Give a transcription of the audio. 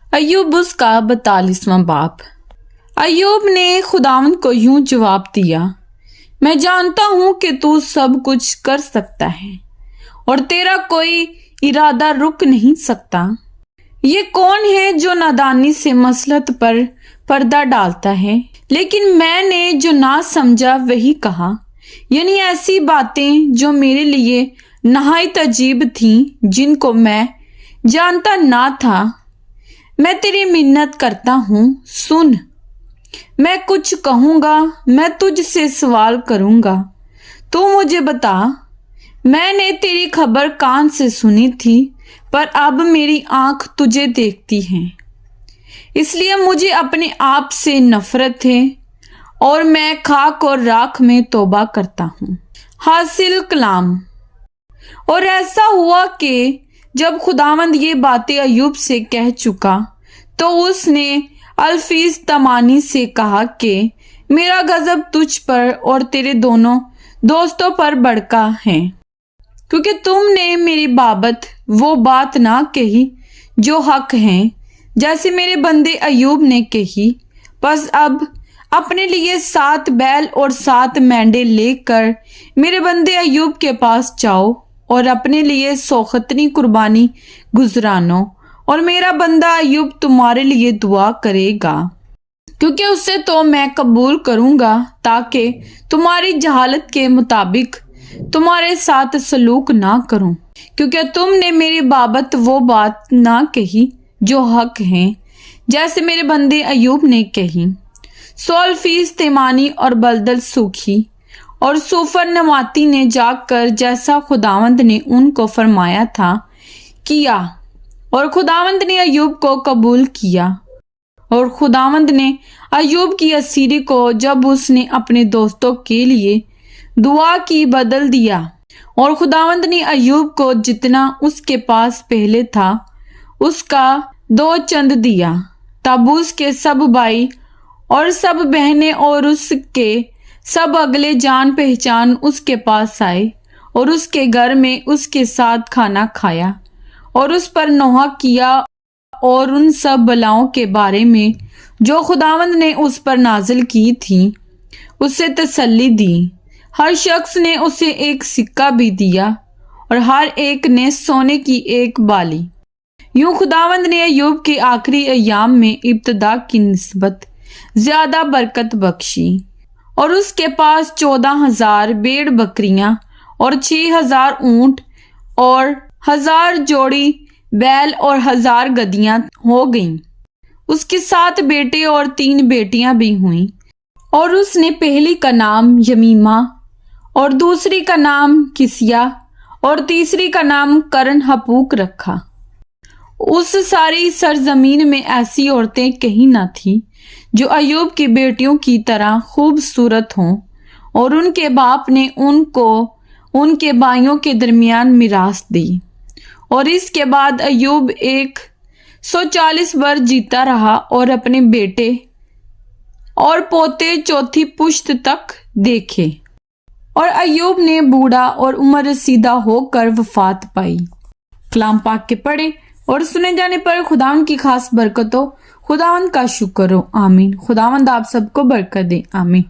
अय्यूब उसका 42वां बाप। अय्यूब ने खुदावंद को यूं जवाब दिया, मैं जानता हूं कि तू सब कुछ कर सकता है और तेरा कोई इरादा रुक नहीं सकता। ये कौन है जो नादानी से मसलहत पर पर्दा डालता है? लेकिन मैंने जो ना समझा वही कहा, यानी ऐसी बातें जो मेरे लिए नहायत अजीब थीं, जिनको मैं जानता ना था। मैं तेरी मिन्नत करता हूँ, सुन। मैं कुछ कहूँगा, मैं तुझसे सवाल करूँगा, तू मुझे बता। मैंने तेरी खबर कान से सुनी थी, पर अब मेरी आंख तुझे देखती है, इसलिए मुझे अपने आप से नफरत है और मैं खाक और राख में तौबा करता हूँ। हासिल कलाम। और ऐसा हुआ कि जब खुदावंद ये बातें अय्यूब से कह चुका तो उसने अल्फीज तमानी से कहा कि मेरा गजब तुझ पर और तेरे दोनों दोस्तों पर भड़का है, क्योंकि तुमने मेरी बाबत वो बात ना कही जो हक है, जैसे मेरे बंदे अय्यूब ने कही। बस अब अपने लिए 7 बैल और 7 मेंढे लेकर मेरे बंदे अय्यूब के पास जाओ और अपने लिए सौखतनी कुर्बानी गुजरानो, और मेरा बंदा अय्यूब तुम्हारे लिए दुआ करेगा, क्योंकि उससे तो मैं कबूल करूंगा, ताकि तुम्हारी जहालत के मुताबिक तुम्हारे साथ सलूक ना करूं, क्योंकि तुमने मेरी बाबत वो बात ना कही जो हक है, जैसे मेरे बंदे अय्यूब ने कही। सो अल्फीज तेमानी और बलदल सूखी और सूफर नमाती ने जाकर जैसा खुदावंद ने उनको फरमाया था किया, और खुदावंद ने अय्यूब को कबूल किया। और खुदावंद ने अय्यूब की असीरी को जब उसने अपने दोस्तों के लिए दुआ की बदल दिया, और खुदावंद ने अय्यूब को जितना उसके पास पहले था उसका 2 चंद दिया। तब उसके सब भाई और सब बहनें और उसके सब अगले जान पहचान उसके पास आए और उसके घर में उसके साथ खाना खाया और उस पर नोहा किया, और उन सब बलाओं के बारे में जो खुदावंद ने उस पर नाजिल की थी उसे तसल्ली दी। हर शख्स ने उसे एक सिक्का भी दिया और हर एक ने सोने की एक बाली। यूं खुदावंद ने अय्यूब के आखिरी अय्याम में इब्तदा की निस्बत ज्यादा बरकत बख्शी, और उसके पास 14,000 भेड़ बकरियां और 6,000 ऊंट और 1,000 जोड़ी बैल और 1,000 गधियां हो गईं। उसके 7 बेटे और 3 बेटियां भी हुईं, और उसने पहली का नाम यमीमा और दूसरी का नाम किसिया और तीसरी का नाम करन हपूक रखा। उस सारी सरजमीन में ऐसी औरतें कहीं न थी जो अय्यूब की बेटियों की तरह खूबसूरत हों, और उनके बाप ने उनको उनके भाइयों के दरमियान मिरास दी। और इसके बाद अय्यूब 140 वर्ष जीता रहा और अपने बेटे और पोते चौथी पुश्त तक देखे, और अय्यूब ने बूढ़ा और उम्र रसीदा होकर वफात पाई। कलाम पाक के पढ़े और सुने जाने पर खुदावंद की खास बरकत हो। खुदावंद का शुक्र हो। आमीन। खुदावंद आप सबको बरकत दे। आमीन।